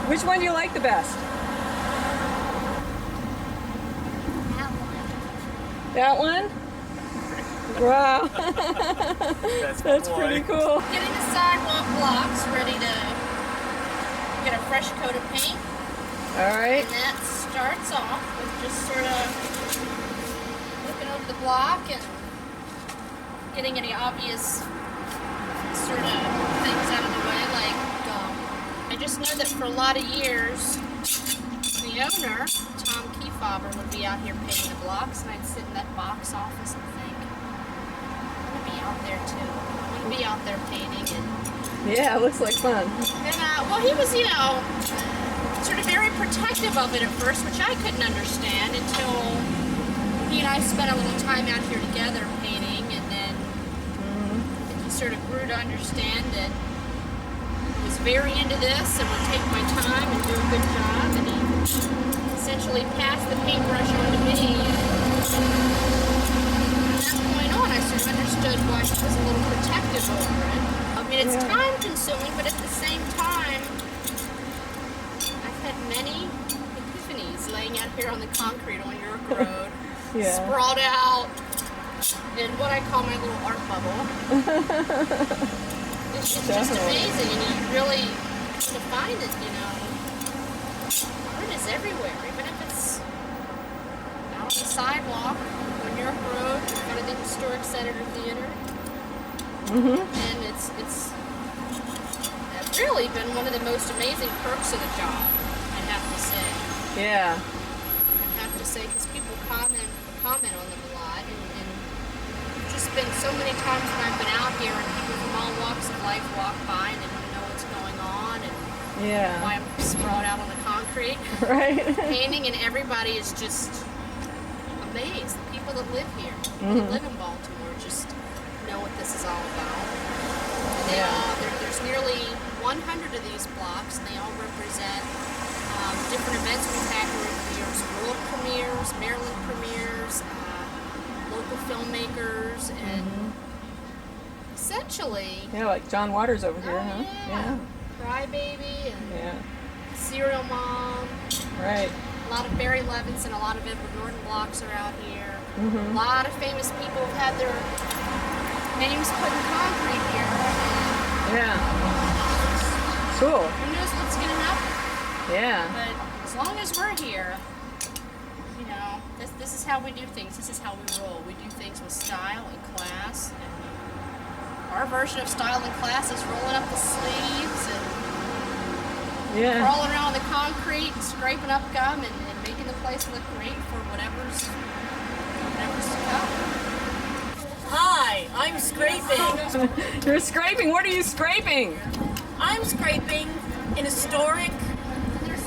Which one do you like the best? That one? Wow. That's pretty cool. Getting the sidewalk blocks ready to get a fresh coat of paint. All right. And that starts off with just sort of looking over the block and getting any obvious sort of things out of the way, like I just know that for a lot of years the owner, Tom Kefauver, would be out here painting the blocks, and I'd sit in that box office and think, I'm going to be out there too. I'm going to be out there painting. And yeah, it looks like fun. And well, he was, sort of very protective of it at first, which I couldn't understand until he and I spent a little time out here together painting, and then he sort of grew to understand that I was very into this and would take my time and do a good job, and he essentially passed the paintbrush on to me. And from that point on, I sort of understood why he was a little protective over it. I mean, it's time consuming, but at the same time, I've had many epiphanies laying out here on the concrete on York Road, sprawled out in what I call my little art bubble. It's just amazing, and you really kind of find it, art is everywhere, even if it's out on the sidewalk on York Road in front of the historic Senator Theater. And it's really been one of the most amazing perks of the job, I have to say. Yeah. I have to say, because people comment on them a lot, and just been so many times when I've been out here and people from all walks of life walk by and they want to know what's going on and why I'm sprawled out on the concrete. Right. Painting, and everybody is just amazed. The people that live here, people that live in Baltimore, just know what this is all about. There's nearly 100 of these blocks, and they all represent different events we've had over the years: world premieres, Maryland premieres, local filmmakers, and essentially... Yeah, like John Waters over here, huh? Yeah. Crybaby and Serial Mom. Right. A lot of Barry Levinson, a lot of Edward Norton blocks are out here. A lot of famous people have had their names put in concrete here. Yeah. Cool. Who knows what's going to happen? Yeah. But as long as we're here, this is how we do things. This is how we roll. We do things with style and class. And our version of style and class is rolling up the sleeves and crawling around the concrete and scraping up gum and making the place look great for whatever's to come. Hi, I'm scraping. You're scraping? What are you scraping? I'm scraping an historic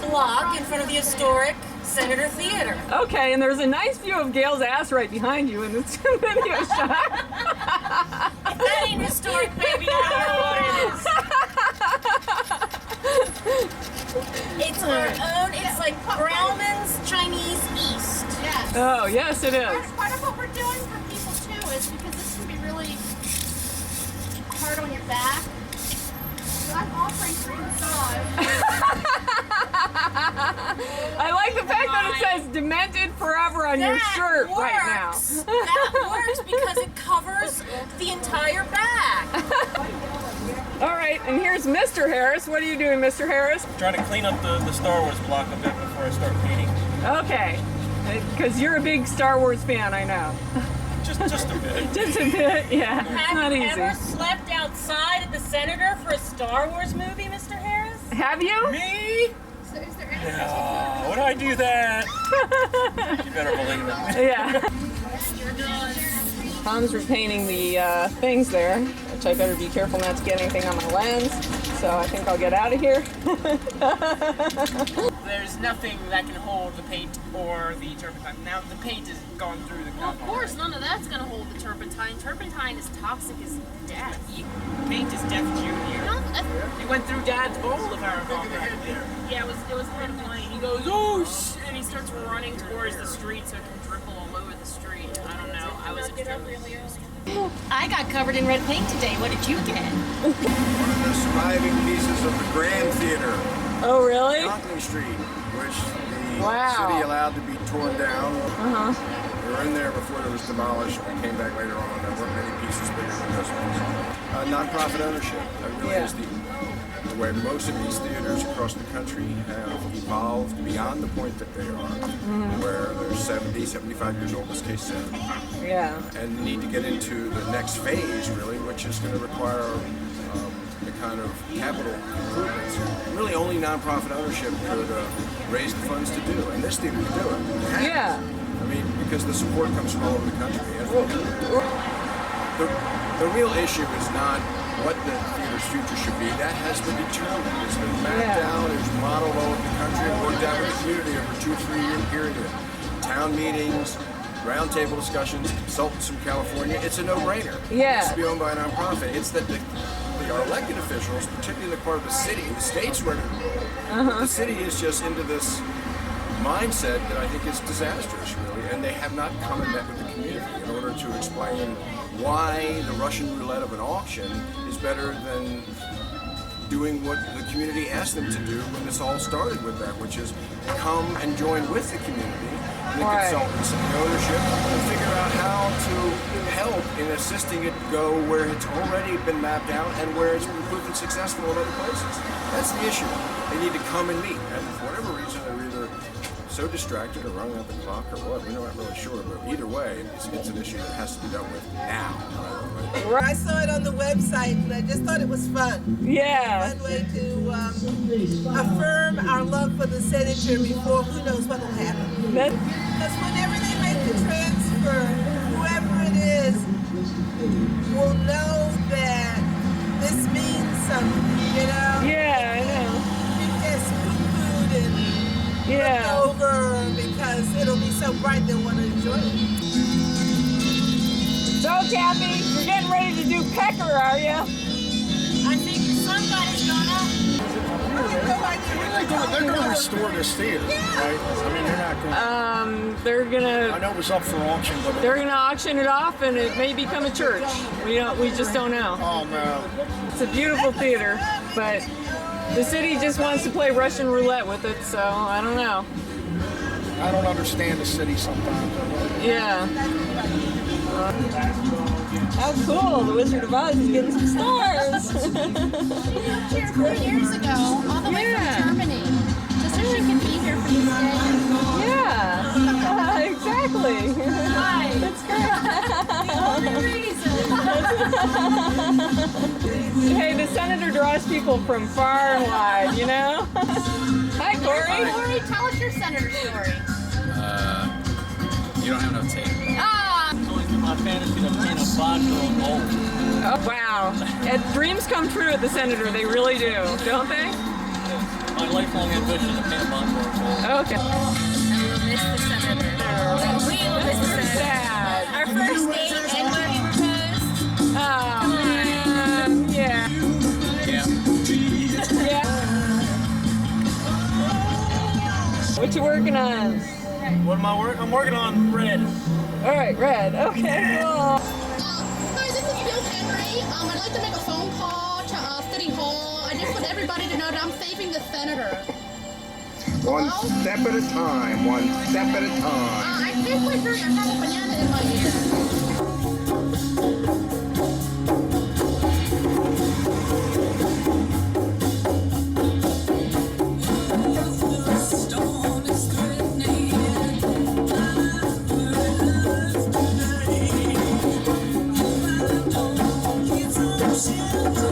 block in front of the historic Senator Theater. Okay, and there's a nice view of Gail's ass right behind you in this video shot. If that ain't historic, baby, I don't know what it is. It's our own, it's like Grauman's Chinese East. Yes. Oh, yes it is. Part of what we're doing for people too is because this can be really hard on your back. So I'm offering free massage. I like the fact that it says "Demented Forever" on your shirt right now. That works because it covers the entire back. All right, and here's Mr. Harris. What are you doing, Mr. Harris? Trying to clean up the Star Wars block a bit before I start painting. Okay, because you're a big Star Wars fan, I know. Just a bit. Just a bit, yeah. Have Not you easy. ever slept outside at the Senator for a Star Wars movie, Mr. Harris? Have you? Me? So is there any No. Would I do that? You better believe it. Yeah. Tom's repainting the things there, which I better be careful not to get anything on my lens. So I think I'll get out of here. There's nothing that can hold the paint or the turpentine. Now the paint is gone through the Well, of course, none of that's gonna hold the turpentine. Turpentine is toxic as death. Paint is death junior. No, He went through Dad's bowl, if I recall correctly. yeah, it was kind of funny. He goes, oh, and he starts running towards the street so it can dribble all over the street. I don't know. I was extremely I got covered in red paint today. What did you get? One of the surviving pieces of the Grand Theater. Oh, really? Conklin Street, which the Wow. city allowed to be torn down. Uh-huh. They were in there before it was demolished. We came back later on. There weren't many pieces bigger than this one. Nonprofit ownership. That really is the way most of these theaters across the country have evolved beyond the point that they are, where they're 70, 75 years old, in this case 70. Yeah. And need to get into the next phase, really, which is going to require the kind of capital improvements. Really, only nonprofit ownership could raise the funds to do, and this theater can do it. It has. Yeah. I mean, because the support comes from all over the country. And the real issue is not what the theater's future should be. That has been determined. It's been mapped out, it's modeled all over the country, and worked out with the community over a 2-3 year period. Town meetings, roundtable discussions, consultants from California. It's a no-brainer. Yeah. It needs to be owned by a nonprofit. It's that our elected officials, particularly the part of the city, the state's ready to roll. The city is just into this mindset that I think is disastrous, really, and they have not come and met with the community in order to explain why the Russian roulette of an auction is better than doing what the community asked them to do when this all started with that, which is come and join with the community and the consultants and the ownership and figure out how to help in assisting it go where it's already been mapped out and where it's been proven successful in other places. That's the issue. They need to come and meet, and for whatever reason they're either so distracted or running out the clock or what, we're not really sure, but either way, it's an issue that has to be dealt with now. I saw it on the website and I just thought it was fun. Yeah. One way to affirm our love for the senator before who knows what will happen. Because whenever they make the transfer, whoever it is will know that this means something, you know? Yeah, I know. It gets poo-pooed and looked over because it'll be so bright they'll want to enjoy it. So, Kathy, you're getting ready to do Pecker, are you? I think somebody's gonna. They're going to restore this theater, right? I mean, they're not going to... They're gonna... I know it was up for auction, but... They're gonna auction it off and it may become a church. We just don't know. Oh, no. It's a beautiful theater, but the city just wants to play Russian roulette with it, so I don't know. I don't understand the city sometimes. Yeah. How cool! The Wizard of Oz is getting some stars. Here 4 years ago, all the way from Germany, just so she could be here for this day. Yeah, exactly. Hi. That's great. The only reason. Hey, the senator draws people from far and wide, you know? Hi, Corey. Corey, tell us your senator story. You don't have enough tape. My fantasy to paint a vodka on gold. Oh, wow. Dreams come true at the senator. They really do, don't they? My lifelong ambition to paint a vodka on gold. Okay. And we'll miss the senator. We will miss the senator. Sad. Our first date and where he proposed. Oh, man. Yeah. Yeah. Yeah. What you working on? What am I working? I'm working on red. All right, red. Okay, cool. Hi, this is Bill Henry. I'd like to make a phone call to City Hall. I just want everybody to know that I'm saving the senator. One step at a time, one step at a time. I can't quite drink. I have a banana in my ear. It's